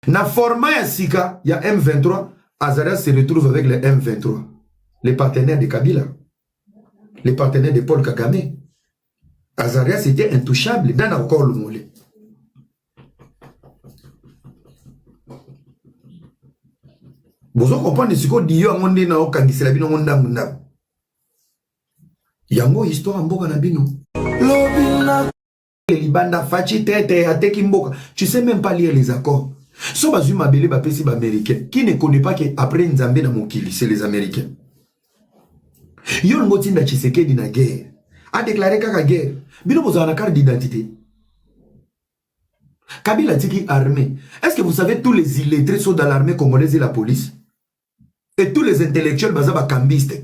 Na format ya Sika, il y a M23, Azaria se retrouve avec les M23. Les partenaires de Kabila. Les partenaires de Paul Kagame. Azaria c'était intouchable dans encore le mollet. Vous comprenez ce que dit à mon na okangisi la bino nda munda. Yango histoire mboka na bino. Lobina libanda fachi tete ateki mboka. Tu sais même pas lire les accords. So bazu mabele ba pesi ba américain. Qui ne connaît pas que après Nzambe na mokili, c'est les américains. Yon motinda Tshisekedi na guerre. A déclaré kaka guerre. Bino boza na carte d'identité. Kabila tiki armée. Est-ce que vous savez tous les illettrés sont dans l'armée congolaise et la police? Et tous les intellectuels bazaba cambistes.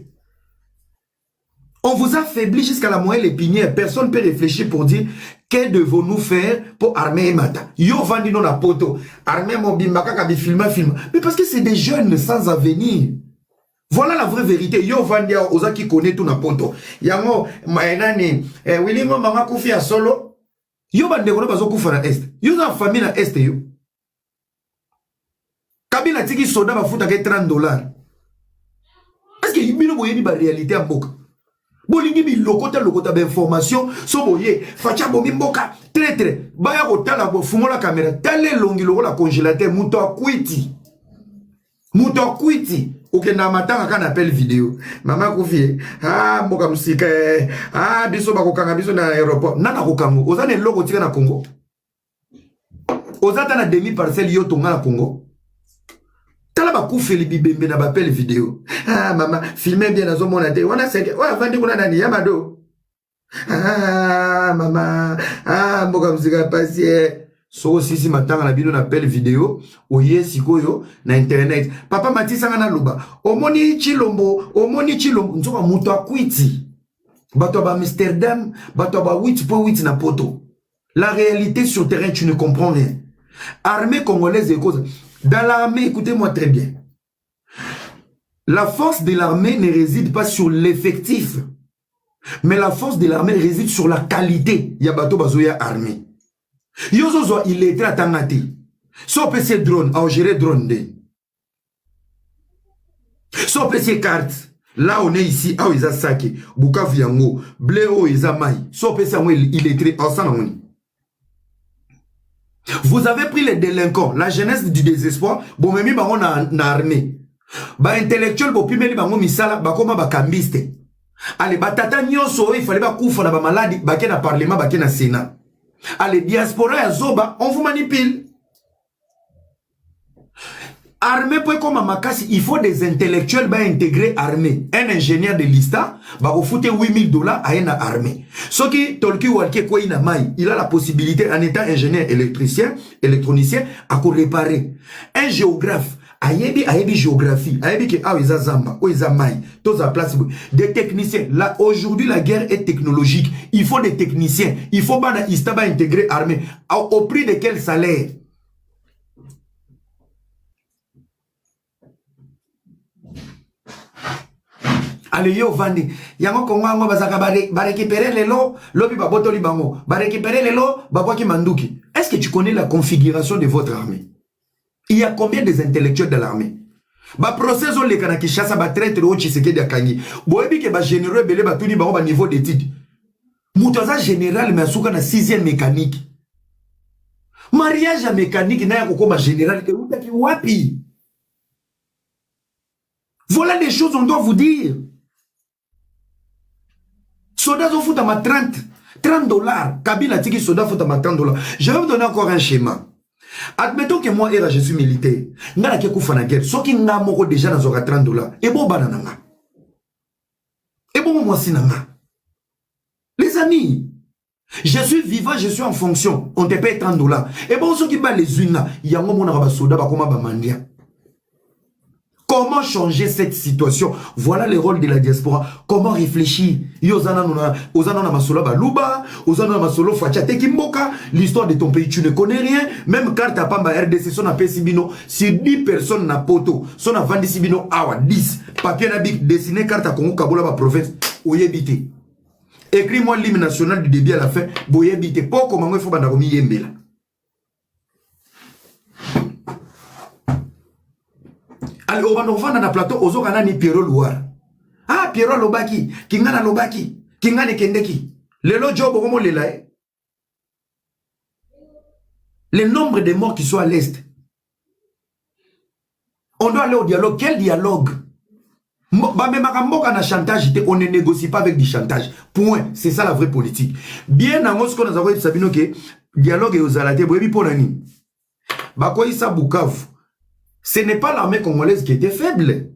On vous a affaibli jusqu'à la moelle épinière. Personne ne peut réfléchir pour dire que devons-nous faire pour armer Mata. Yo vandi non la poto. Armer Mobimba kaka bi film. Mais parce que c'est des jeunes sans avenir. Voilà la vraie vérité. Yo vandi oza qui connaît tout na poto. Yango maenani William mama kufi a solo. Yo bande kono bazo kufa na est. Yo za famille na est yo. Kabila tiki soda ba futa ke $30. Est-ce que yibino boyebi ba réalité en boka? Bolingi bi lokota d'information so boye facha bomi mboka très baya kotala bo fumola caméra tale longi lokola congélateur muto akwiti oke na matanga kana appel vidéo mama kufie mboka musika biso bakokanga biso na aéroport nana kokango oza ne loko tika na Congo oza ta na demi parcelle yo tonga na Congo. Tala ba kufeli bibembe na bapel vidéo. Mama, filmez bien dans mon adé. On a 5. Ouais, vandi kuna nani yamado. Mama. Mboka mzika pasie. So sisi matanga na bino na belle vidéo. Oye sikoyo na internet. Papa Matisa ngana luba. Omoni chilombo. Nzoka muto akwiti. Bato ba Amsterdam. Bato ba 8.8 na poto. La réalité sur terrain, tu ne comprends rien. Armée congolaise et cause. Dans l'armée, écoutez-moi très bien. La force de l'armée ne réside pas sur l'effectif. Mais la force de l'armée réside sur la qualité. Yabato bazoya armée. Yozozo il est à tangati. So PC drone, à gérer drone de. So PC carte. Là on est ici, à Oisa Sake, Bukavu Yango, Bléo Isa Mai. So PC il est très ensemble. Vous avez pris les délinquants, la jeunesse du désespoir, bon memi bango na armée. Ba intellectuel bo pimeli bango misala ba koma ba kambiste. Allez ba tata nyonso il fallait ba kufa na ba maladi ba ke na parlement ba ke na sénat. Allez diaspora ya zoba, on vous manipule. Armée pour comme makasi, il faut des intellectuels ba intégrer armée. Un ingénieur de l'ISTA ba ofute $8,000 à une armée. Ce qui tolki walke quoi ina mai, il a la possibilité en étant ingénieur électronicien à réparer. Un géographe ayebi géographie, ayebi ke awiza zamba, oiza mai, toza place des techniciens. Là aujourd'hui la guerre est technologique. Il faut des techniciens. Il faut bana ISTA ba intégrer armée. Au prix de quel salaire? Allez yo vandi yango kongo bazaka ba récupérer les lots lobi ba botoli bango ba récupérer les lots ba boki manduki. Est-ce que tu connais la configuration de votre armée? Il y a combien des intellectuels dans l'armée? Ba procès on les kana Kinshasa ba traite ro Tshisekedi akangi boyebi ke ba généraux belé ba tuni bango ba niveau d'étude mutoza général mais asuka na 6e mécanique mariage à mécanique na yako koma général ke utaki wapi? Voilà les choses on doit vous dire. Soda fout à ma $30. Kabila tiki soda fout à ma $30. Je vais vous donner encore un schéma. Admettons que moi, je suis militaire. Nga ke kufa na guerre. Soki nga moko déjà dans $30. Et bon banana. Et bon moi sinanga. Les amis, je suis vivant, je suis en fonction. On te paye $30. Et bon ceux qui bat les unes, yango mona ba soda ba koma ba mandia. Comment changer cette situation? Voilà le rôle de la diaspora. Comment réfléchir? Ozana masolo baluba, ozana masolo fachate kimboka, l'histoire de ton pays, tu ne connais rien. Même quand t'as pas ma RDC, son appel Sibino, si 10 personnes na poto, son a vendu Sibino, awa, 10. Papier nabic, dessiné carte à Congo, Kabola, ma province, oyebité. Écris-moi l'hymne national du début à la fin, boyebité. Pour comment il faut bandaromi yembela. allez on va nous vendre na plateau ozo kana ni Pierrot Louar. Ah Pierrot Lobaki, Kingana Lobaki, Kingane Kendeki. Le lot job comment les là. Le nombre de morts qui sont à l'est. On doit aller au dialogue. Quel dialogue? Chantage, on ne négocie pas avec du chantage. Point. C'est ça la vraie politique. Bien en ce qu'on a dit, Sabino, que dialogue et aux alatés, pour l'année. Bakoïsa Bukavu. Ce n'est pas l'armée congolaise qui était faible.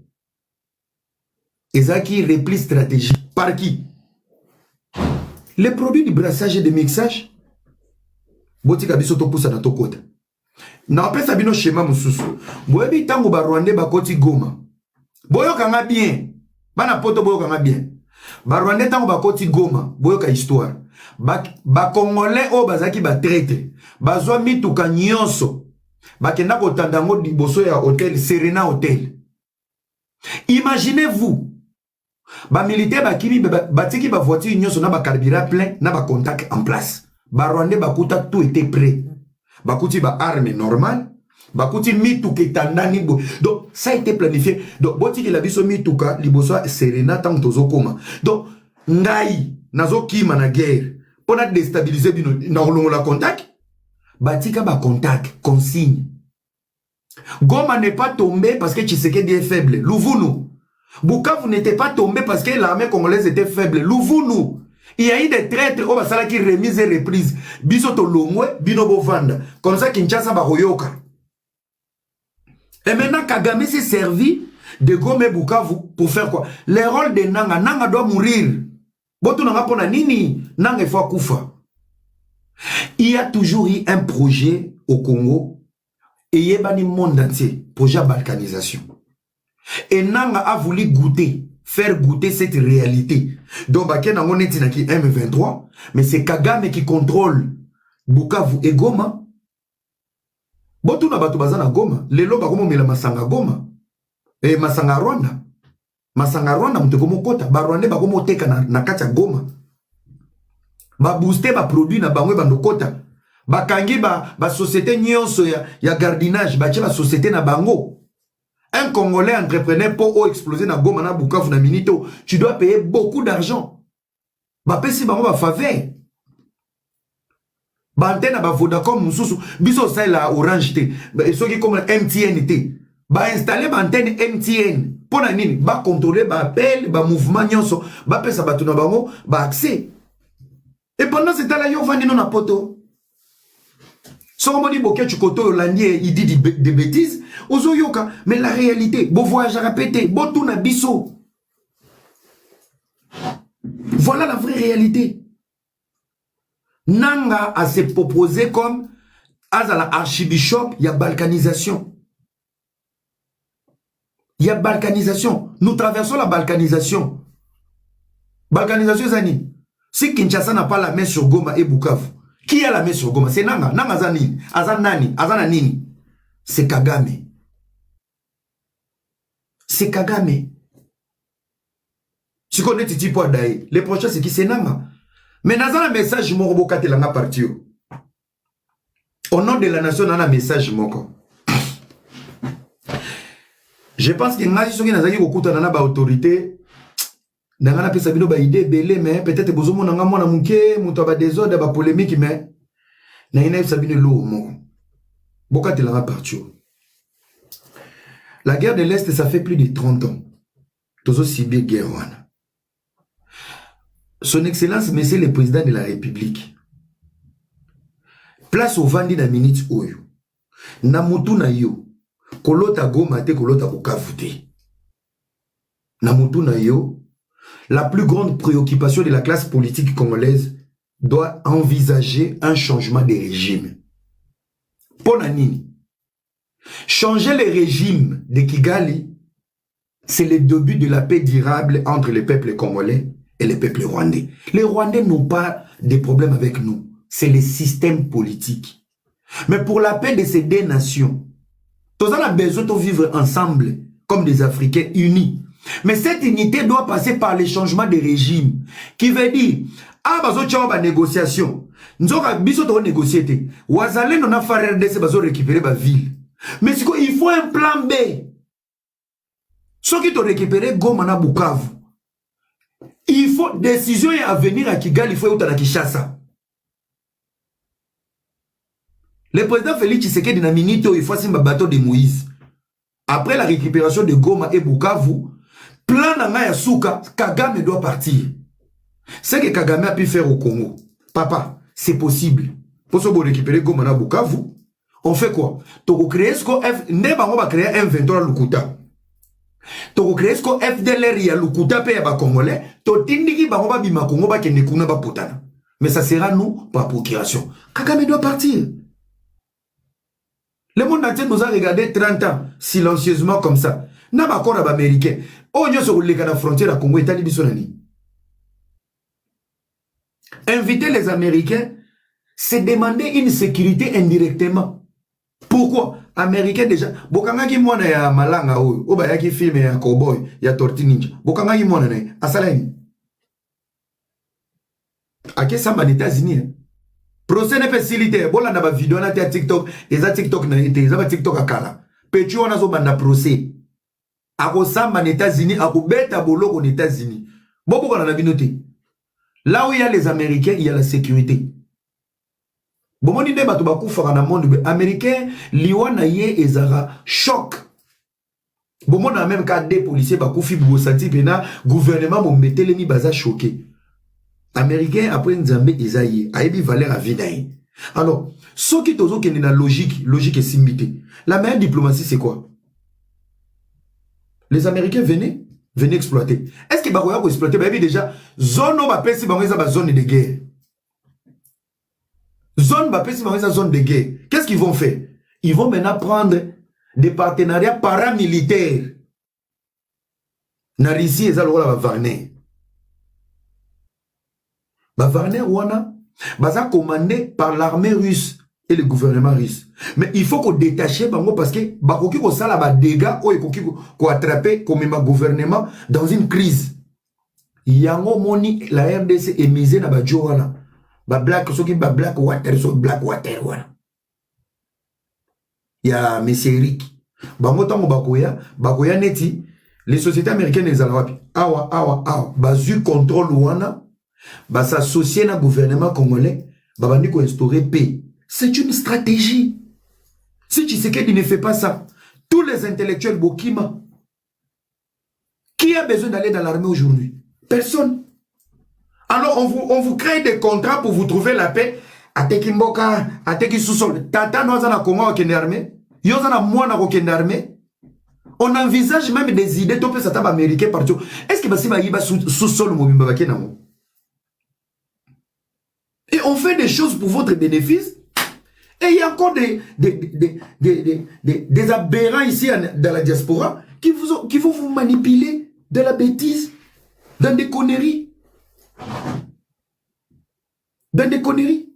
Ezaki repli stratégique. Par qui? Les produits du brassage et de mixage. Botika bisoto poussa na tokota. Na pesa bino schéma mususu. Boyebi tango ba Rwandais bakoti Goma. Boyoka nga bien. Bana poto boyoka nga bien. Ba Rwandais tango bakoti Goma, boyoka histoire. Ba Congolais o bazaki ba traité. Bazwa mituka nyonso. Bakenda ko tandango liboso ya hôtel Serena Hotel. Imaginez-vous. Ba militaire bakimi batiki ba voiture nyonso na ba carburant plein na ba contact en place. Ba Rwandais bakuta tout était prêt. Bakuti ba arme normale. Bakuti mituka etandani bo. Donc ça a été planifié. Donc botiki la biso mituka liboso Serena tant tozokoma. Donc ngai nazo kima na guerre. Pour déstabiliser bino na olongo la contact. Batika ba contact consigne. Goma n'est pas tombé parce que Tshisekedi est faible. Louvounou. Bukavu n'était pas tombé parce que l'armée congolaise était faible. Louvounou. Il y a eu des traîtres au basala qui remise et reprise. Bisoto longwe, binobo vanda. Comme ça, Kinshasa ba royoka. Et maintenant, Kagame s'est servi de Goma et Bukavu pour faire quoi? Le rôle de Nanga. Nanga doit mourir. Boto nanga pona nini? Nanga il faut koufa. Il y a toujours eu un projet au Congo et il y a un monde entier. Projet balkanisation. Et Nanga a voulu goûter. Faire goûter cette réalité. Donc, on est qui M23, mais c'est Kagame qui contrôle Bukavu et Goma. Botu na batu bazana Goma. Lelo ba komo mela masanga Goma. Et masanga Rwanda. Masanga Rwanda mte komo kota. Ba Rwanda ba komo teka na kacha Goma. Ba booster ba produit na bangwe bando kota. Ba kangi ba société nyonso ya gardinage. Ba tche société na bango. Un Congolais entrepreneur pour exploser na Goma na Bukavu na Minito, tu dois payer beaucoup d'argent. Ba pesi bango ba faveur. Ba antenne ba Vodacom mususu, biso ça la Orange T. Ba soki comme MTN T. Ba installer ba antenne MTN. Pona nini? Ba contrôler ba appel, ba mouvement nyonso, ba pesa ba tuna bango, ba accès. Et pendant ce temps là yo vandi non na poto. Somoni boke chukoto landie il dit des bêtises. Ozoyoka, mais la réalité, bon voyage à répéter, bon tout na biso. Voilà la vraie réalité. Nanga a se proposé comme Azala archibishop, il y a balkanisation. Il y a balkanisation. Nous traversons la balkanisation. Balkanisation Zani. Si Kinshasa n'a pas la main sur Goma et Bukavu, qui a la main sur Goma? C'est Nanga. Nanga Zani. Azanani. Azananini. C'est Kagame. C'est Kagame. Si on est titi pour Daï, les prochains c'est qui? C'est Nanga. Mais dans un message, mon robot est là parti. Au nom de la nation, dans un message, mon je pense que Nazi sont qui n'a beaucoup de autorité. Dans un peu sabino ba idée belé, mais peut-être besoin mon nanga mon amuke, mon taba désordre, ba polémique, mais na ina sabino lo mon. Beaucoup de la parti. La guerre de l'Est, ça fait plus de 30 ans. Tozo Sibir guerre. Son Excellence, Monsieur le Président de la République. Place au Vandi na minute oyo. Na mutu na yo. Kolota Goma te kolota Bukavu te. Na mutu na yo. La plus grande préoccupation de la classe politique congolaise doit envisager un changement de régime. Ponanini. Changer le régime de Kigali, c'est le début de la paix durable entre les peuples congolais et les peuples rwandais. Les Rwandais n'ont pas de problème avec nous. C'est le système politique. Mais pour la paix de ces deux nations, tous on a besoin de vivre ensemble comme des Africains unis. Mais cette unité doit passer par le changement de régime. Qui veut dire, ah, bazo tchao ba négociation. Nzoka biso to négocier te. Wazalé non a faire RDC bazo récupérer ba ville. Mais il faut un plan B. Ceux qui t'ont récupéré Goma na Bukavu, il faut décision à venir à Kigali, il faut y aller à Kinshasa. Le président Félix Tshisekedi na minute il faut simba bateau de Moïse. Après la récupération de Goma et Bukavu, plan na Souka, Kagame doit partir. C'est que Kagame a pu faire au Congo. Papa, c'est possible. Pour se récupérer Goma na Bukavu, on fait quoi? Tu créer ce qu'on va créer un 23 Lukuta. Tu créer ce qu'on FDLR ya Lukuta pe ya ba Congolais, tu tindiki ba ba bima Congo ba kende kuna ba potana. Mais ça sera nous par procuration. Kagame doit partir. Le monde entier nous a regardé 30 ans silencieusement comme ça. N'a pas encore américain. Oh, nous sommes les frontière à Congo et Talibisonani. Inviter les Américains, c'est demander une sécurité indirectement. Pourquoi? Américains déjà. Bokanga ki mwana ya malanga oyo. Oba ya ki film ya cowboy, ya tortue ninja. Bokanga ki mwana na asalani. Ake samba aux États-Unis. Procès n'est pas facilité. Bon, là, on a une vidéo, on a TikTok. Et ça, TikTok, ils ont TikTok à Kala. Petit, on a un procès. À Rosamba, aux États-Unis, à Beta Bolo, aux États-Unis. Bon, pourquoi on a noté? Là où il y a les Américains, il y a la sécurité. Bon, on dit que dans le monde américain, l'Iwan a yé et Zara choc. Bon, on a même cas des policiers, Bakoufi, Bousati, Pena, gouvernement, bon, mettez les baza choqués. Américains après Nzambe Isaïe, Aïbi valeur à Vidaï. Alors, ce qui est dans la logique et simbité. La meilleure diplomatie, c'est quoi? Les Américains venaient exploiter. Est-ce que Baroya pour exploiter? Bah, déjà, zone où va si Baroya zone de guerre. Zone va si Baroya zone de guerre. Qu'est-ce qu'ils vont faire? Ils vont maintenant prendre des partenariats paramilitaires. Na Russie, ils allons la Wagner. Wagner, Wana, baza commandé par l'armée russe et le gouvernement russe. Mais il faut qu'on détache bango parce que bakoki ko sala ba dégâts ou ekoki ko attraper comme un gouvernement dans une crise. Yango moni la RDC est misée na ba Joana. Ba black soki ba black water so black water wana. Ya monsieur Eric. Bango tango bakoya neti les sociétés américaines les alawapi. Awa bazu contrôle wana. Bah s'associer na gouvernement congolais, bah bandi ko instaurer paix. C'est une stratégie. Si Tshisekedi ne fait pas ça, tous les intellectuels Bokima, qui a besoin d'aller dans l'armée aujourd'hui? Personne. Alors on vous crée des contrats pour vous trouver la paix. Ateki mboka, ateki sous-sol. Tata noza na Congo okende armée, yoza na mwana okende armée. On envisage même des idées topé ça taba américain partout. Est-ce que basi ba yiba sous-sol mobimba bakenamo? Et on fait des choses pour votre bénéfice. Et il y a encore des aberrants ici dans la diaspora qui vont vous manipuler de la bêtise, dans des conneries. Dans des conneries.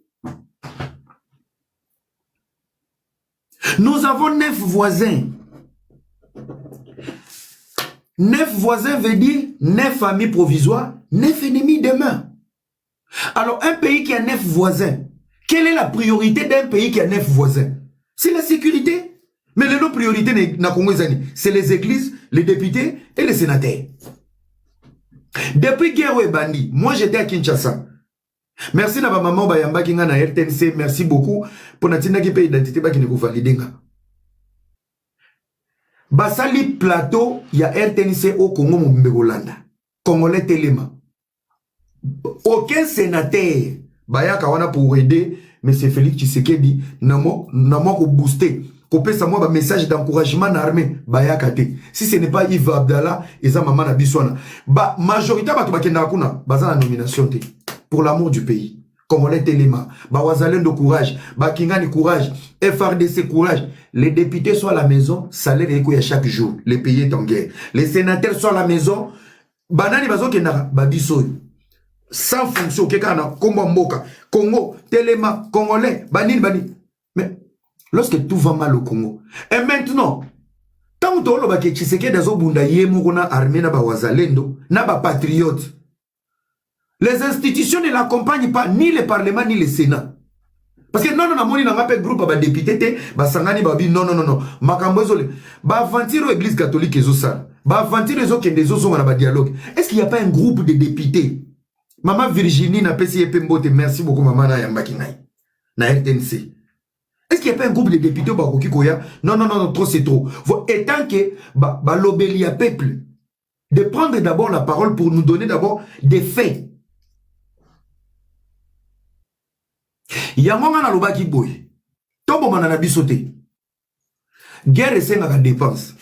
Nous avons 9 voisins. 9 voisins veut dire 9 familles provisoires, 9 ennemis demain. Alors, un pays qui a 9 voisins, quelle est la priorité d'un pays qui a 9 voisins? C'est la sécurité. Mais les autres priorités, c'est les églises, les députés et les sénateurs. Depuis Guerre et Bandi, moi j'étais à Kinshasa. Merci à ma maman Bayamba qui na RTNC, merci beaucoup pour natina qui paye identité qui ne vous valide. Basali plateau, il y a RTNC au Congo Mbegolanda. Congolais Téléma. Aucun sénateur Bayaka wana pour aider M. Félix Tshisekedi namo ko booster ko pesa moi ba message d'encouragement na armée Bayaka te. Si ce n'est pas Yves Abdallah eza maman na biswana ba majorité ba to bakenda kuna baza na nomination te pour l'amour du pays. Congolais Téléma, ba Wazalendo courage, ba Kingani courage, FRDC courage. Les députés sont à la maison, salaire est chaque jour, les pays est en guerre. Les sénateurs sont à la maison, banani bazo kenda ba biso sans fonction, Congo, Téléma, Congolais, Banil. Mais lorsque tout va mal au Congo, et maintenant, tant que tu sais que des obunda yemuna armée na ba wazalendo, na ba patriote, les institutions ne l'accompagnent pas, ni le Parlement, ni le Sénat. Parce que non, moni n'a pas groupe ba député, ba sangani ba bi non. Makambo ezole, ba aventure église catholique ezosala. Bah, aventure les autres des autres dans le dialogue. Est-ce qu'il n'y a pas un groupe de députés? Maman Virginie n'a pas essayé de merci beaucoup, maman Yambakinai. Na RTNC. Est-ce qu'il n'y a pas un groupe de députés Bakoki Koya? Non, non, non, trop c'est trop. Et tant que l'obélia peuple, de prendre d'abord la parole pour nous donner d'abord des faits. Yamanga na lobaki boy. Tobo manana bisote. Guerre et senga dépense.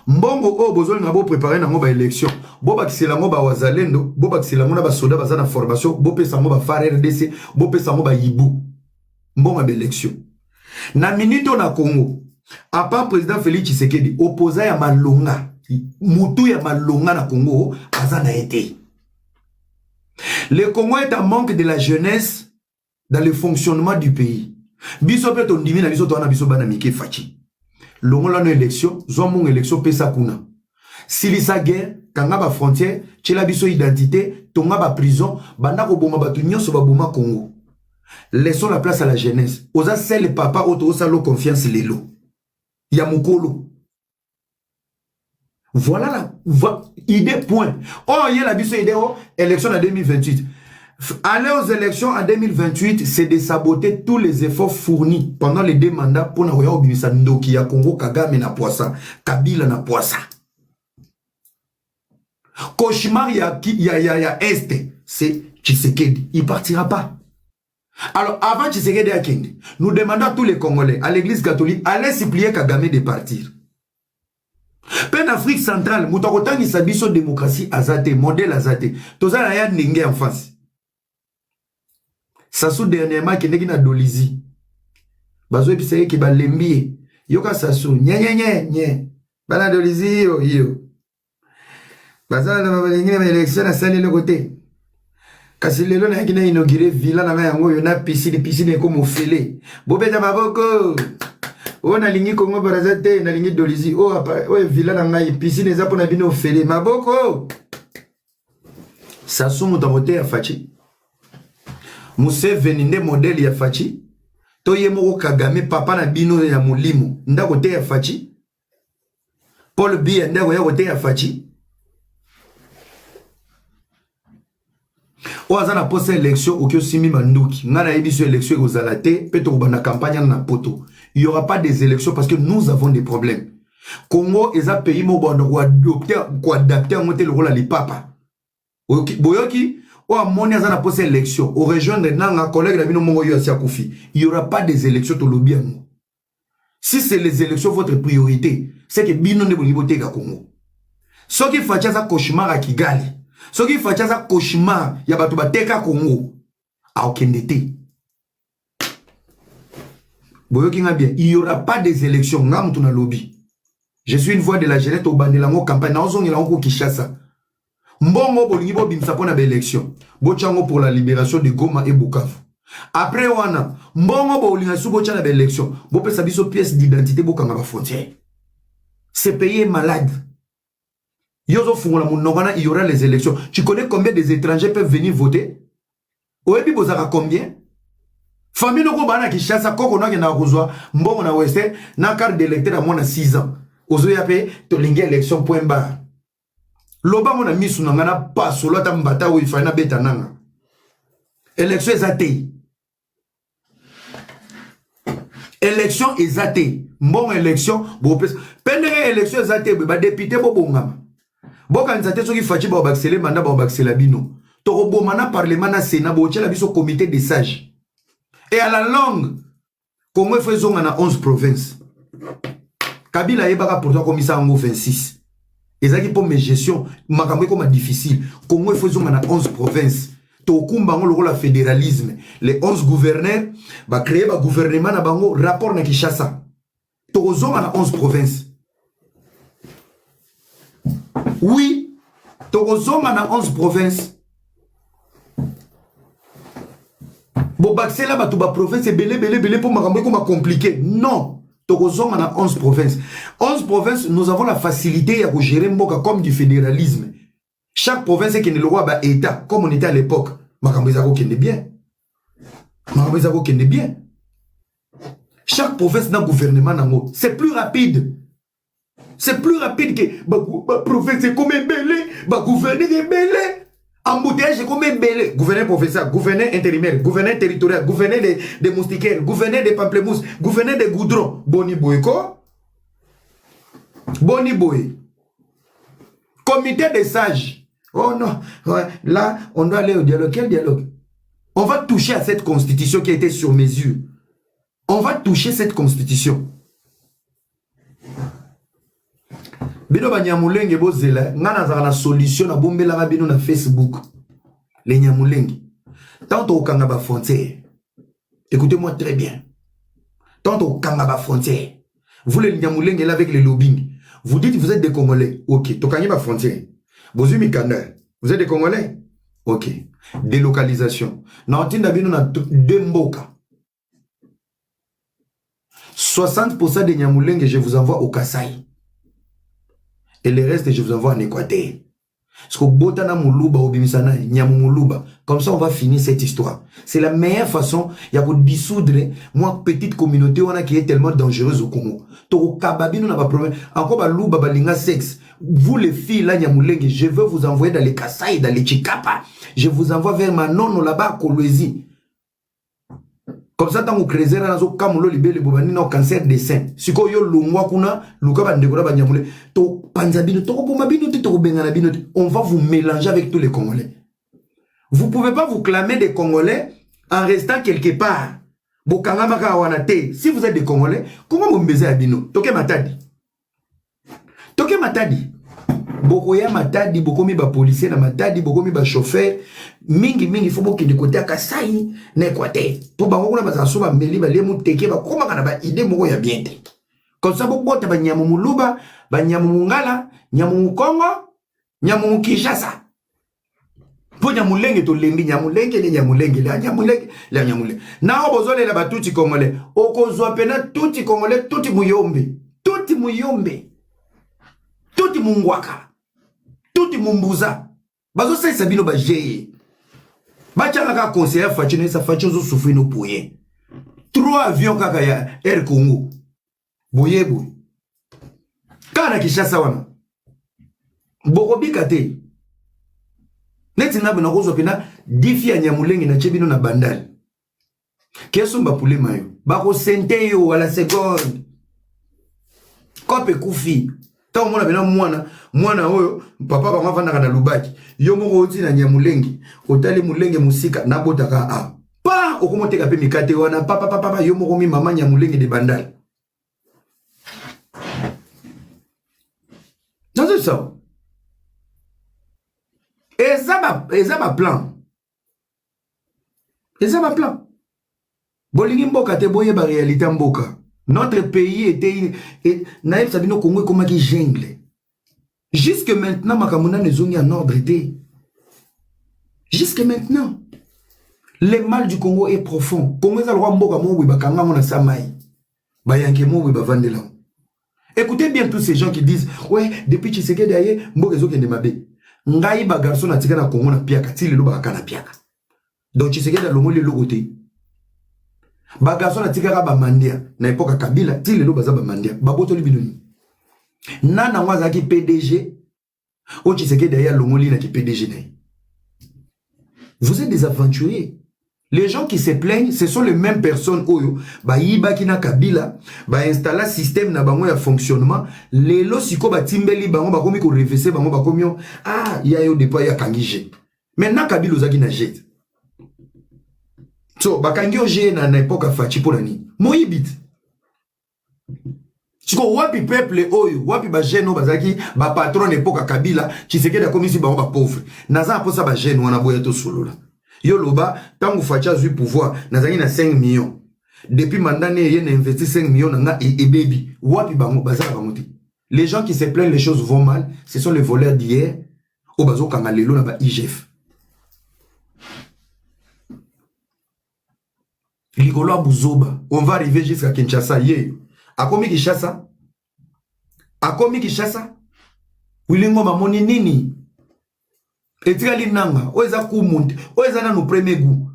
Mbongo o bozoli na bo préparer na ngo ba élection. Bo bakisela ngo ba wazalendo, bo bakisela ngo na ba soda baza na formation, bo pesa ngo ba far RDC, bo pesa ngo ba yibu. Mbongo ba élection. Na minute na Congo, à part président Félix Tshisekedi, opposant ya malonga, mutu ya malonga na Congo, aza na été. Le Congo est en manque de la jeunesse dans le fonctionnement du pays. Biso pe ton dimi na biso to na biso bana mike fachi. Longo la no élection, zomon élection pesa kuna. Silisa guerre, kanga ba frontière, tchela biso identité, tonga ba prison, banda ko boma batu nyonso ba boma Congo. Laissons la place à la jeunesse. Oza sel papa auto salo confiance lelo. Yamukolo. Voilà la idée point. Oh, il y a la biso idée oh, élection en 2028. Aller aux élections en 2028, c'est de saboter tous les efforts fournis pendant les 2 mandats pour na roya obimisa ndoki ya Congo Kagame na poisa, Kabila na poisa. Cauchemar ya Est, c'est Tshisekedi. Il partira pas. Alors, avant Tshisekedi Akende, nous demandons à tous les Congolais, à l'église catholique, allez supplier Kagame de partir. Pen Afrique centrale, Moutakotangi Sabiso démocratie azate, modèle azate. Toza na ya nenge en face. Sassou dernièrement qui n'est pas dolizi. Bazo episeye ki ba lembiye. Yoka Sassou, nye. Bana dolizi yo. Baza na mabalengi na élection na sali le côté. Kasi lelo na kina inauguré villa na yango yo na piscine comme ofele. Bobeta maboko. O na lingi Congo Brazzaville na lingi dolizi. O villa na ngai piscine za pona bino ofele maboko. Sassou mutamote ya fachi. Museveni nde modèle ya fachi. Toye moko Kagame papa na bino ya mulimo. Nda kote ya fachi. Paul Biya nda kote ya fachi. Oaza na poste élection okyo simi manduki. Ngana ebiso élection ozalate peto bana campagne na poto. Il y aura pas des élections parce que nous avons des problèmes. Congo est un pays mo bondo ko adapter ngote le rôle li papa. Boyoki o amoni aza na poste élection au rejoindre nanga collègue na bino mongo yo asia kufi. Il y aura pas des élections to lobiango. Si c'est les élections votre priorité, c'est que bino ne boni bote ka Congo. Ce qui fait ça cauchemar à Kigali. Ce qui fait ça cauchemar ya bato bateka Congo. A okendete. Boyoki nga bien, il y aura pas des élections ngam tuna lobby. Je suis une voix de la jeunesse au bandelango campagne na ozongi la ngo Kinshasa. Mbongo bolingi bo bimsa pona ba élection. Bochango pour la libération de Goma et Bukavu. Après wana, mbongo bolinga su bochana ba élection. Bo pesa biso pièce d'identité bokanga ba frontière. Ce pays est malade. Yozo fungola munongana il y aura les élections. Tu connais combien des étrangers peuvent venir voter? Oebi bozaka combien? Famille no ko bana Kinshasa koko na kena kozwa mbongo na weste na carte d'électeur à moins de 6 ans. Ozo yape to linga élection point barre. Loba mona misu na ngana pa solo ta mbata o ifana beta nanga. Élection ezate. Élection ezate. Mbongo élection bo pesa. Pendere élection ezate ba député bo bongama. Boka nzate soki fachi ba baxele manda ba baxela bino. To bomana parlement na Sénat bo tchela biso comité des sages. Et à la longue, Congo faisons en 11 provinces. Kabila yebaka pourtant comme ça en 26. Et ça qui pour mes gestions, makamwe comme difficile. Congo faisons en 11 provinces. Tokumba ngo le fédéralisme. Les 11 gouverneurs va créer un gouvernement na bango rapport na Kinshasa. Tozong en 11 provinces. Oui, tozong en 11 provinces. Bon, c'est là, tu vas province, c'est belé pour m'accompagner comme compliqué. Non. Tokozong en a 11 provinces. 11 provinces, nous avons la facilité à gérer Mboka comme du fédéralisme. Chaque province est le roi bah État, comme on était à l'époque. Makambezako kende bien. Makambezako kende bien. Chaque province n'a gouvernement nango. C'est plus rapide. C'est plus rapide que professeur comme Belé, gouverneur Belé. Embouteillage comme Belé. Gouverneur professeur, gouverneur intérimaire, gouverneur territorial, gouverneur des moustiquaires, gouverneur des pamplemousses, gouverneur des goudrons. Boni Boyko. Boni Boy. Comité des sages. Oh non, ouais, là, on doit aller au dialogue. Quel dialogue? On va toucher à cette constitution qui a été sur mesure. On va toucher cette constitution. Bino ba nyamulenge bozela ngana za na solution na bombela ba bino na Facebook. Les nyamulenge. Tant au kanga ba frontière. Écoutez-moi très bien. Tant au kanga ba frontière. Vous les nyamulenge là avec les lobbying. Vous dites vous êtes des Congolais. OK, to kanga ba frontière. Bozumi kanda. Vous êtes des Congolais? OK. Délocalisation. Na otinda bino na deux mboka. 60% des nyamulenge je vous envoie au Kasaï. Et le reste, je vous envoie en Équateur. Parce que Botana Moulouba, Obimisana, Nyamou Moulouba. Comme ça, on va finir cette histoire. C'est la meilleure façon, il y a pour dissoudre, moi, petite communauté, on a qui est tellement dangereuse au Congo. Toko Kababi, nous n'a pas de problème. Encore, Louba, Balinga, sexe. Vous, les filles, là, Nyamoulengue, je veux vous envoyer dans les Kasaï, dans les Chikapa. Je vous envoie vers Manon, là-bas, à Kolwezi. Comme ça, tant que créez un kamulo libéré bobani na cancer des seins. Si ko yo lungwa kuna luka ba ndekora ba nyamule to panzabino to ko mabino to bengana bino. On va vous mélanger avec tous les Congolais. Vous pouvez pas vous clamer des Congolais en restant quelque part. Bokanga maka wanate. Si vous êtes des Congolais, comment vous mbeze abino? Toke matadi. Toke matadi. Bokoya matadi, bokomi ba policier na matadi, bokomi ba chauffeur. Mingi faut boki de côté à Kasai na Équateur. Pour bango na bazaso ba meli ba lemu teke ba koma kana ba idée moko ya bien te. Comme ça bokota ba nyamu muluba, ba nyamu ngala, nyamu Kongo, nyamu Kinshasa. Po nyamulenge to lembi nyamulenge le nyamulenge la nyamulenge la nyamulenge. Na obozole la batuti Congolais. Okozwa pena tuti Congolais, tuti muyombe. Tuti muyombe. Tuti mungwaka. Tuti mumbuza. Bazo sai sabino ba jeye. Bachanga ka conseiller Fachine sa Fachine zo souffrir no poye. 3 avions kaka ya Air Congo. Boyebo. Kana Kinshasa wana. Bokobi kate. Neti ngabe na kozo pena difi ya nyamulenge na chebino na bandali. Keso mbapule mayo. Bako sente yo wala seconde. Kope kufi. Ta omona bena mwana oyo papa ba mavanda na lubaki yo moko oti na nyamulenge otali mulenge musika na botaka a pa okomoteka pe mikate wana papa yo moko mi mama nyamulenge de bandal. C'est ça. Et ça va plan. Et ça va plan. Bolingi mboka te boye ba réalité mboka. Notre pays était naïf sabino Congo comme qui jungle. Jusque maintenant makamuna ne zongi en ordre était. Jusque maintenant le mal du Congo est profond. Congo za roi mboka mo ba kanga mona samai. Ba yanke mo ba vandela. Écoutez bien tous ces gens qui disent ouais depuis Tshisekedi aye mboka ezokende mabe. Ngai ba garçon na tika na Congo na piaka ti lelo ba kana piaka. Donc Tshisekedi a lomo le logoté. Bagason na tika ba mandia na époque Kabila ti lelo baza ba mandia babotoli binoni nana ngwaza ki PDG o Tshisekedi ya longoli na ki PDG na. Vous êtes des aventuriers. Les gens qui se plaignent ce sont les mêmes personnes oyo ba yiba ki na Kabila ba installer système na bango ya fonctionnement lelo siko ba timbeli bango ba komi ko reverser bango ba komio ah ya yo dépôt ya kangije maintenant Kabila ozaki na jet. So, bakangi oje na époque Fachi pour nani. Moïbit. Siko wapi peuple oyo, wapi ba jeune bazaki, ba patron époque Kabila, Tshisekedi a komisi ba pauvre. Naza po sa ba jeune wana boya to solo la. Yo loba, tangu Fachi a eu pouvoir, nazaki na 5 millions. Depuis mandane ye na investi 5 millions na et baby. Wapi bango bazaka bango. Les gens qui se plaignent les choses vont mal, ce sont les voleurs d'hier au bazo kanga lelo na ba IGF. Likolo Buzoba, on va arriver jusqu'à Kinshasa. Akomi Kinshasa. Akomi Kinshasa. Wilingo mamoni nini? Etikali nanga. Oeza kumunti. Oeza na no premier goût.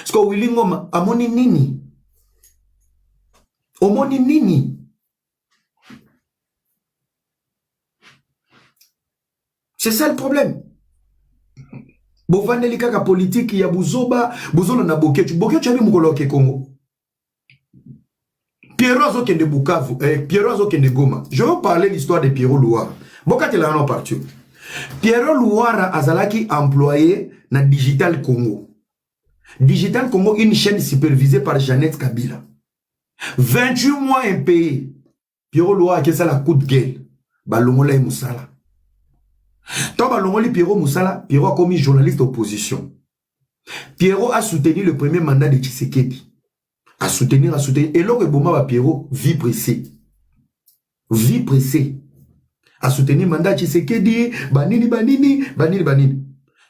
Sko wilingo amoni nini? Omoni nini? C'est ça le problème. Bovandeli kaka politique ya buzoba, bozolo na boketu. Boketu abi mukolo ke Congo. Pierrot Azokende Bukavu, Pierrot Azokende Goma. Je veux parler de l'histoire de Pierrot Louara. Bokate la non parti. Pierrot Louara azalaki employé na Digital Congo. Digital Congo, une chaîne supervisée par Jeannette Kabila. 28 mois impayés. Pierrot Louara qui ça la coup de gueule. Balongola et Moussala. Tant Balongoli Pierrot Moussala, Pierrot a commis journaliste d'opposition. Pierrot a soutenu le premier mandat de Tshisekedi. À soutenir. Et là, Boma Pierrot, vie pressée. Vie pressée. À soutenir mandat Tshisekedi, banini.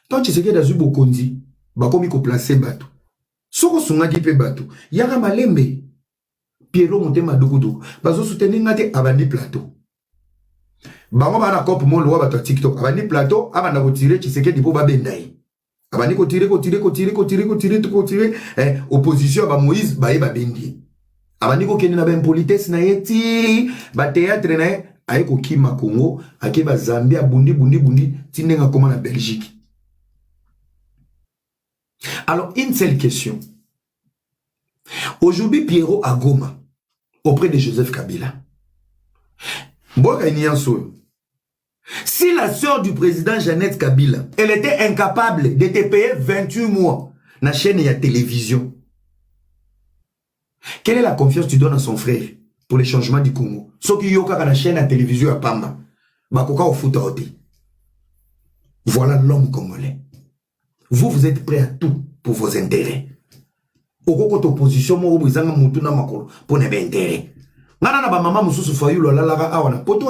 Tant Tshisekedi a eu beaucoup dit, bakomi ko placer bateau. Soko sunga ki pe bateau. Yaka malembe. Pierrot monte madokudo. Bazo soutenir ngate abandi plateau. Bango bana cop mon loi bato TikTok. Abandi plateau, abanda ko tirer Tshisekedi po babendai. Abani ko tirer, opposition ba Moïse ba eba bendi. Abani ko keni na ben politesse na yeti, ba théâtre na aye ko kima Congo, ake ba Zambia bundi tinenga comment na Belgique. Alors une seule question. Aujourd'hui Pierrot à Goma auprès de Joseph Kabila. Mboka Nianso. Si la sœur du président Jeannette Kabila, elle était incapable de te payer 28 mois dans la chaîne et la télévision, quelle est la confiance que tu donnes à son frère pour les changements du Congo? Ce qui y a dans la chaîne et la télévision à Pamba, voilà l'homme congolais. Vous êtes prêt à tout pour vos intérêts. Au cours de opposition, pour les intérêts. Nana ba mama mususu fayulu la awana poto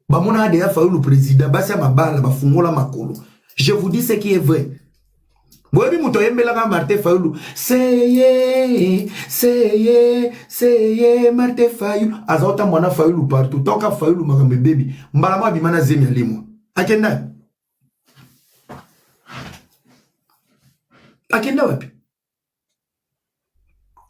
ba mona de ya fayulu président basi mabala ba fungola makolo. Je vous dis ce qui est vrai. Boyebi muto yembela ka Martin Fayulu seye Martin Fayulu azota mwana Fayulu partout toka Fayulu makambe baby mbala ma bimana zemi alimo akenda wapi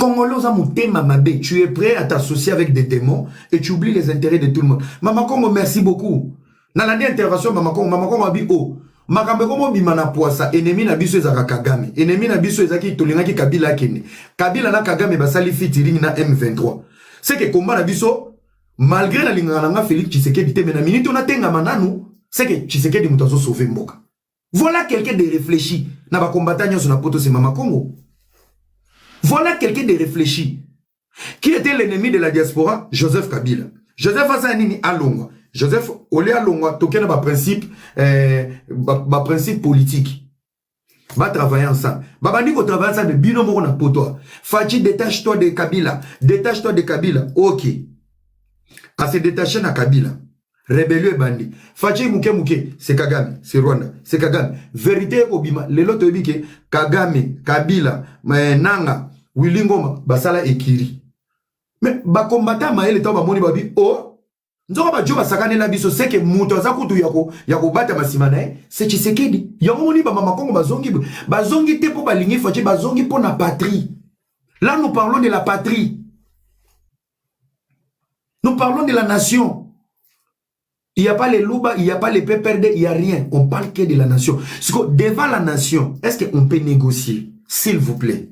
Congolais, tu es prêt à t'associer avec des démons et tu oublies les intérêts de tout le monde. Maman Congo, merci beaucoup. Dans la dernière intervention, Maman Congo a dit, oh, Makambe Congo bimana poisa, ennemi na biso ezaka Kagame. Ennemi na biso ezaki tolingaki Kabila kene. Kabila na Kagame basali featuring na M23. C'est que combat na biso, malgré la lingana Félix Tshisekedi te mena minute on a tenga mananu, c'est que Tshisekedi mutazo sauver mboka. Voilà quelqu'un de réfléchi. Na ba combattant nyoso na poto c'est Maman Congo. Voilà quelqu'un de réfléchi. Qui était l'ennemi de la diaspora? Joseph Kabila. Joseph Azanini Alongwa. Joseph Olé Alongwa, token ba principe politique. Va travailler ensemble. Babandi ko travailler ensemble, bino moko na poto. Fachi, détache-toi de Kabila. Détache-toi de Kabila. Ok. À se détacher na Kabila. Rébellion et bandi. Fachi Mouke, c'est Kagame, c'est Rwanda, c'est Kagame. Vérité Obima, les lots te que Kagame, Kabila, Nanga, Willingoma, Basala et Kiri. Mais ba combattant maël ba moni babi oh nzoko ba joba sakane la biso c'est que muto za kutu yako bata masimana c'est Tshisekedi. Yango moni ba mama Kongo bazongi te po balingi Fachi bazongi po na patrie. Là nous parlons de la patrie. Nous parlons de la nation. Il n'y a pas les louba, il n'y a pas les PPRD, il n'y a rien. On parle que de la nation. Devant la nation, est-ce qu'on peut négocier? S'il vous plaît.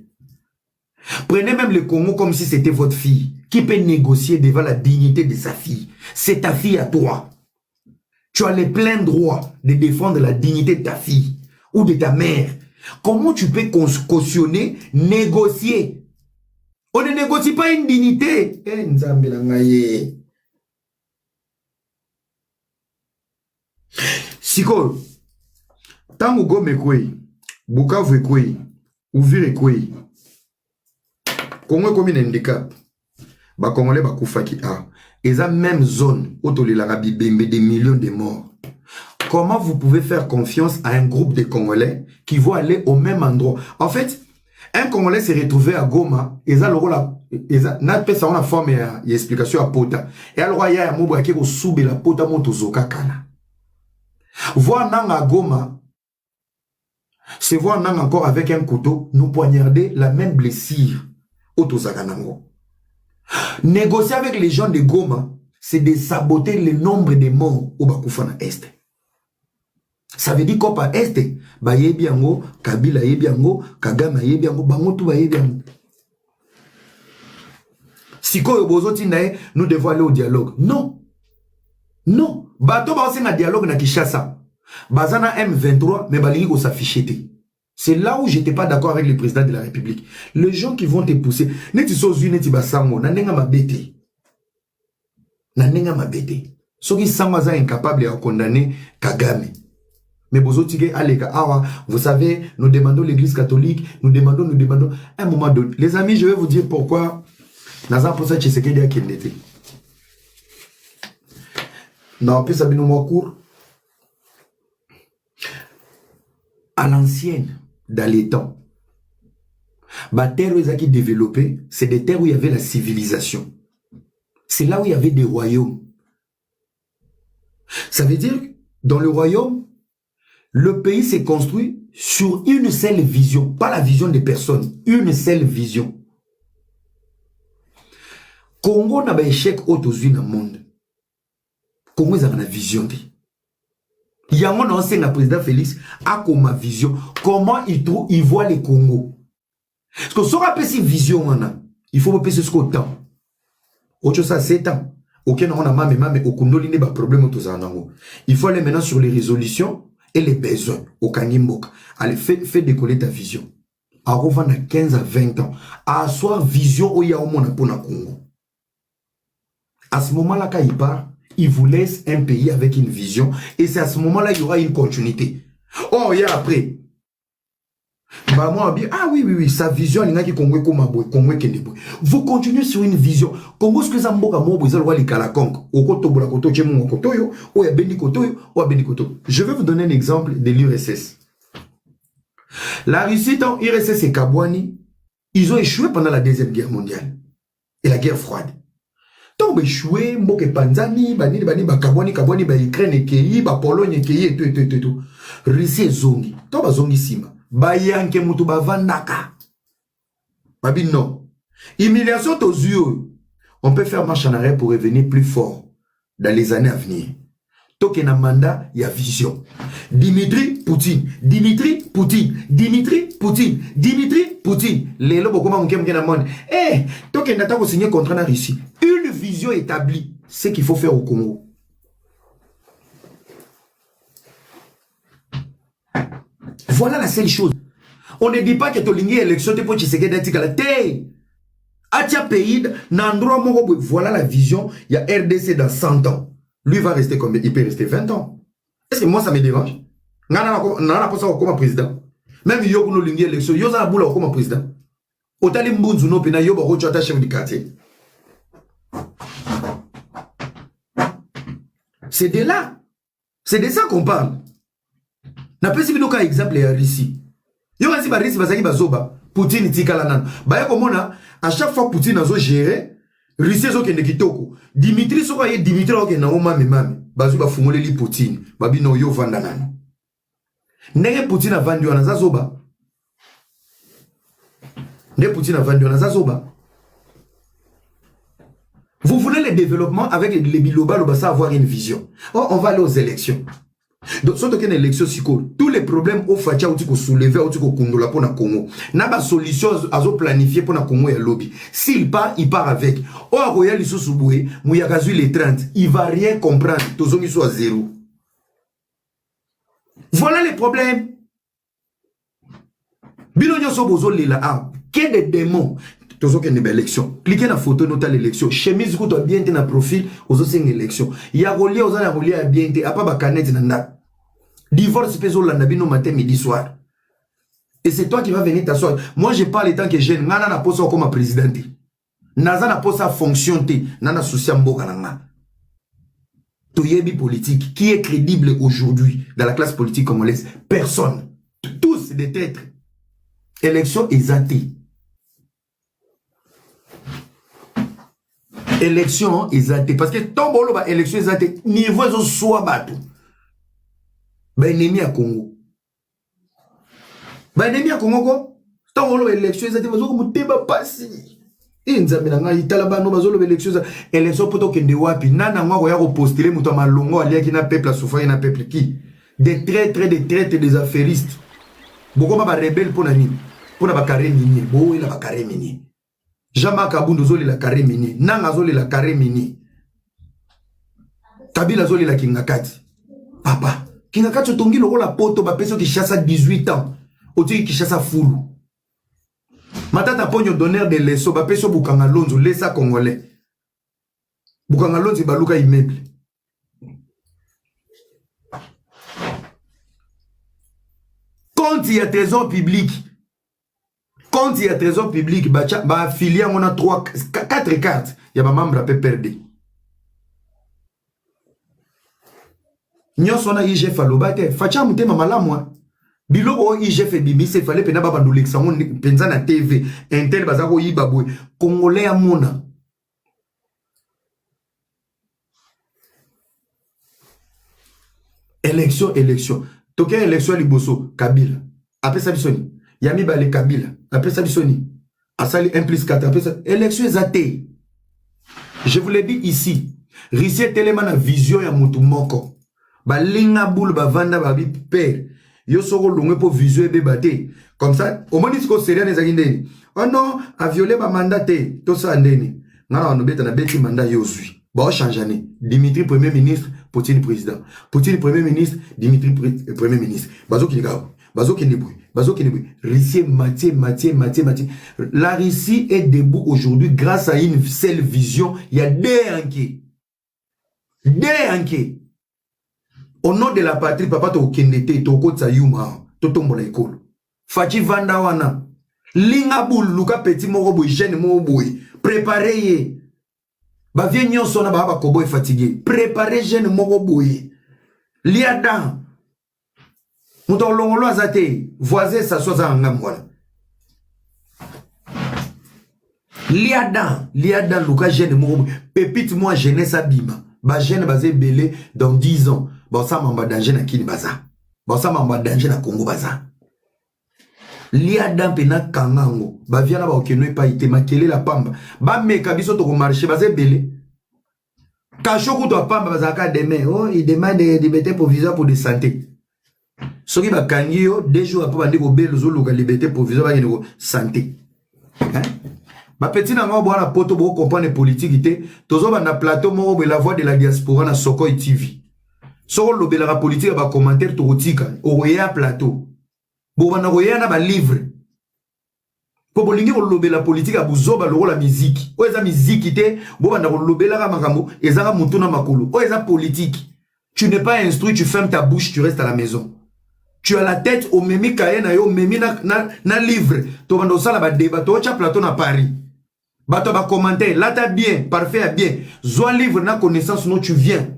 Prenez même le Congo comme si c'était votre fille. Qui peut négocier devant la dignité de sa fille? C'est ta fille à toi. Tu as les pleins droits de défendre la dignité de ta fille ou de ta mère. Comment tu peux cautionner, négocier? On ne négocie pas une dignité. Siko, tango Goma kwei, Bukavu kwei, Uvira kwei, Congo comme un handicap, ba Congolais ba koufaki a, eza même zone où toli l'Arabie bembe des millions de morts. Comment vous pouvez faire confiance à un groupe de Congolais qui vont aller au même endroit? En fait, un Congolais s'est retrouvé à Goma, eza loro la, eza na pesa ona forme ya explication à pota. Et alors ya mobo ki ko soube la pota moto zoka kana. Voir Nanga Goma, c'est voir Nanga encore avec un couteau nous poignarder la même blessure au Tozaganango. Négocier avec les gens de Goma, c'est de saboter le nombre de morts au Bakoufana Est. Ça veut dire qu'au Est, bayebi yango, Kabila yebi yango, Kagame yebi yango, bango tout bayebi yango. Si nous devons aller au dialogue. Non. Non. Bato ba aussi na dialogue na Kinshasa. Bazana M23, mais balingi ko s'afficher. C'est là où j'étais pas d'accord avec le président de la République. Les gens qui vont te pousser, neti sozu neti basango, na nenga mabete. Na nenga mabete. Ceux qui sont incapables de condamner Kagame. Mais Bozotige, vous savez, nous demandons l'église catholique, nous demandons. À un moment donné, les amis, je vais vous dire pourquoi. Nazan pour ça, Tshisekedi a kindete. Non, plus ça court. À l'ancienne, dans les temps, les terres où ils ont développé, c'est des terres où il y avait la civilisation. C'est là où il y avait des royaumes. Ça veut dire, dans le royaume, le pays s'est construit sur une seule vision, pas la vision des personnes, une seule vision. Congo n'a pas échec autour dans le monde. Congo a une vision. Il y a un ancien président Félix a comme ma vision. Comment il voit les Congo. Parce que si on a cette vision, il faut passer ce temps. Autre chose, 7 ans. Aucun on a même au Congo, il n'y a pas de problème. Il faut aller maintenant sur les résolutions et les besoins. Au Kangimbok. Allez, fais décoller ta vision. À revendre à 15 à 20 ans. À asseoir vision où il y a au monde pour le Congo. À ce moment-là, quand il part, il vous laisse un pays avec une vision. Et c'est à ce moment-là qu'il y aura une continuité. Oh, il y a après. Bah, moi, ah oui, sa vision, il y a qui Congo Congo. Vous continuez sur une vision. Congo, ce que ça m'a dit, vous allez la Congo. Au côté de la Koto, je vais vous donner un exemple de l'URSS. La Russie, dans l'URSS et Kabouani, ils ont échoué pendant la Deuxième Guerre mondiale. Et la guerre froide. Donc, échoué, Mboke Panzani, Bani, Kabouani, Ukraine, Kei, Pologne, Kei, tout. Russie et Zongi. Donc, Zongi Sima. Bayanke mutuba vandaka. Babi non. Humiliation aux yeux. On peut faire marche en arrière pour revenir plus fort dans les années à venir. Tokena manda, il y a vision. Dimitri Poutine. Les lobos comment on aime bien monde. Eh, Tokena ta signer contrat na Russie. Une vision établie. C'est ce qu'il faut faire au Congo. Voilà la seule chose. On ne dit pas que tu as une élection pour Tshisekedi d'Tikala. Atia pays, voilà la vision. Il y a RDC dans 100 ans. Lui va rester combien? Il peut rester 20 ans. Est-ce que moi ça me dérange? On n'a pas ça comme président. Même si on a une élection, on a un comme président. Autant de gens qui ont un chef du quartier. C'est de là. C'est de ça qu'on parle. Na pesi bino ka exemple ya Russie. Yo kasi ba Russie bazaki bazoba Poutine tikala nana. Ba komona à chaque fois Poutine azo gérer Russie zo kende kitoko. Dimitri soko ye Dimitri oke na mame bazo ba fungole li Poutine. Ba bino yo vanda nana. Ndenge Poutine a vendu wana zazoba. Ndenge Poutine a vendu wana zazoba. Vous voulez le développement avec les biloba loba ça avoir une vision. Oh, on va aller aux élections. Donc, surtout qu'il y a une élection, tous les problèmes au Fatia, où soulever, où Kongola pour na Congo. N'a pas solution à planifier pour na Congo et lobby. S'il part, il part avec. Au Royal, il se souboué, Mouyagazu les 30. Il va rien comprendre. Tous les sont à zéro. Voilà les problèmes. Bilonyo Sobozo Lila, ah, qu'il y a des démons. Tous ceux qui ont une élection. Cliquez dans la photo, notez l'élection. Chemise, vous avez bien dans le profil, vous avez une élection. Il y a relié, vous avez relié à bien, à pas bacanet nanda. Divorce, peso la nabino matin, midi, soir. Et c'est toi qui vas venir t'asseoir. Moi, je parle tant que jeune. Nana n'a pas ça comme président. Naza n'a pas ça fonction. Nana souci mboka nanga. Toyebi politique. Qui est crédible aujourd'hui dans la classe politique congolaise? Personne. Tous des têtes. Élection exatée. Élection exatée. Parce que tant bon, élection exatée. Niveau de soit bateau. Ben ennemi à Congo. Ben ennemi à Congo quoi? Tant on l'élection exatée, vous avez débat passé. Et nous avons dit Talaba no bazolo élection élection poto kende wapi nana ngwa ya ko postuler muto malongo ali ki na peuple souffrir na peuple qui des traîtres, des affairistes. Beaucoup de rebelles pour nani, pour la carré minier, beaucoup la carré minier. Jean-Marc Aboundou zoli la carré minier, Nanga zoli la carré minier. Kabila zoli la Kingakati. Papa, Kingakati tongi loko la poto ba peso qui chasse à 18 ans. Oti qui chasse à foulou. Matata pogno d'honneur de leso ba peso bukanga lonzo lesa congolais. Bukanga lonzo baluka immeuble. Quand il y a trésor public, bah affilié on a 4 cartes, il y a ma membre peut perdre. Nyon sona IGF alobate, facha mutema malamu. Biloko IGF et Bibi, fallait pena baba nous l'examen penza na TV, intel bazako yibabwe, congolais à mona. Élection. Toke élection liboso Kabila. Après ça bisoni. Yami bale Kabila. Après ça bisoni. Asali 1 plus 4. Après ça élection est. Je vous l'ai dit ici. Rissie tellement na vision ya mutu moko. Ba linga boule ba vanda ba bi père. Yo soko longwe pour vision e bebate. Comme ça, au moins disco sérieux les agindeni. Oh non, a violé ba mandaté. Tout ça ndeni. Ngana on beta na beti mandat yozui. Ba changeane. Dimitri premier ministre, Poutine président. Poutine premier ministre, Dimitri premier ministre. Bazo Kinebouy. Russie Mathieu. La Russie est debout aujourd'hui grâce à une seule vision. Il y a des enquêtes. Au nom de la patrie, papa to kendete, to kotsa yuma, to tombola école. Fachi vanda wana. Linga boul, luka petit moro boy, jeune moro boy. Préparez. Ba vie nyon sona ba ba koboy fatigué. Préparez jeune moro boy. Liadan. Mouton longolo azate. Voisin sa soza ngam wala. Liadan luka jeune moro boy. Pépite moi jeunesse abima. Ba jeune bazé belé dans 10 ans. Ba sa mamba danger na kini baza. Ba sa mamba danger na Congo baza. Liadan pena kangango. Ba viana ba okeno pa ite makele la pamba. Ba meka biso to ko marché bazé belé. Kachoku to pamba bazaka demain. Oh, il demande des libertés provisoires pour de santé. Soki ba kangio 2 jours après bandi ko belo zo luka liberté provisoire ba ngene santé. Hein? Ba petit na ngo boana poto bo comprendre politique ité. Tozo ba na plateau mo la voix de la diaspora na Sokoy TV. Soko lobela la politique ba commentaire to rotika oya plateau. Bo bana roya na ba livre. Po bolingi ko lobela politique abuzoba loko la musique. O eza musique ité, bo bana ko lobela ka makambo, ezaka mutu na makolo. O eza politique. Tu n'es pas instruit, tu fermes ta bouche, tu restes à la maison. Tu as la tête au memi kaye na yo memi na livre. To bando sala ba débat to cha plateau na Paris. Bato ba commenter, là t'as bien, parfait à bien. Zoa livre na connaissance non tu viens.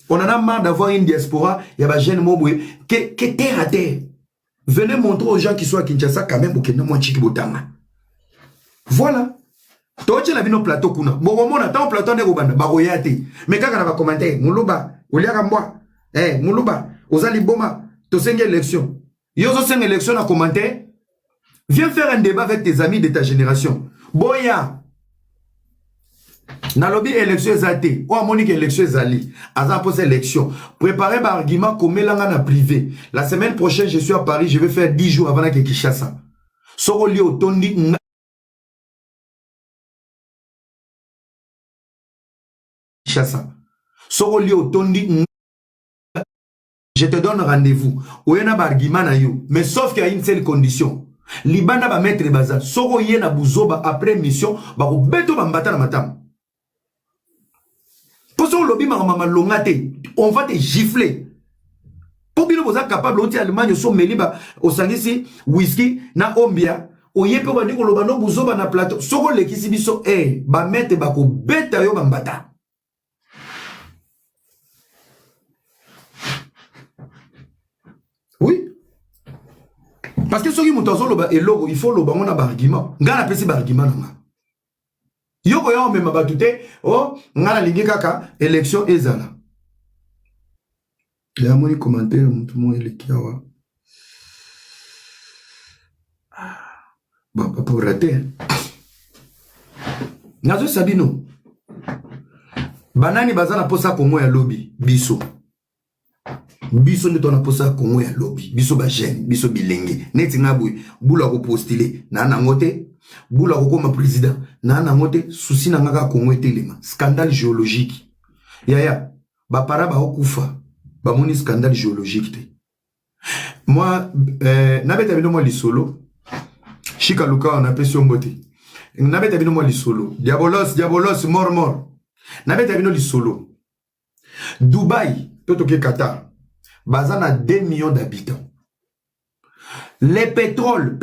On en a marre d'avoir une diaspora, il y a des jeunes moboué, que terre à terre. Venez montrer aux gens qui sont à Kinshasa quand même, pour qu'ils n'aient pas de botama. Voilà. Toi, tu as vu nos plateaux kuna. Bon, on a tant plateau de Robanda, baroyate. Mais quand on va commenter, Moulouba, Ouliara Mboa, Moulouba, Ozali Boma, tu sais une élection. Yozo c'est une élection à commenter. Viens faire un débat avec tes amis de ta génération. Boya. Na lobby élection ezate, ou amonique élection ezali, aza pose élection. Préparez par argument comme l'anga na privé. La semaine prochaine, je suis à Paris, je vais faire 10 jours avant que Kinshasa. Soro li otondi Kinshasa. Soro li otondi je te donne rendez-vous. Oyena ba argument na yo, mais sauf qu'il y a une seule condition. Libanda ba mettre baza, soro yena buzoba après mission, ba ko beto ba mbata na matam. Pour ça, on va te gifler. Pour bien vous être capable, on Allemagne, on meliba, au sangisi, whisky, na ombia, au yepe, on va dire que l'obano bouzoba na plateau, soko le kisibiso, ba mette bako beta yo bambata. Oui. Parce que ceux qui montent en loba et logo, il faut loba, on a un argument. Ngana pesi ba argument nanga. Yoko ya omema batute, oh, ngana lingi kaka, élection ezala. Il y a mon commentaire, tout le monde est kiawa. Bah, pour rater. Nazo Sabino. Banani bazana posa kongo ya lobby, biso. biso nde tona posa Congo ya lobby biso ba jeune biso bilenge neti ngabwe bula ko postuler na nango te bula ko koma président na nango te souci na ngaka Congo etelema scandale géologique yaya ba para ba okufa ba moni scandale géologique te moi nabeta bino mo lisolo Chika Luka on appelle sur mbote nabeta bino mo lisolo diabolos mort nabeta bino lisolo Dubaï toto ke Qatar Bazan a 2 millions d'habitants. Les pétroles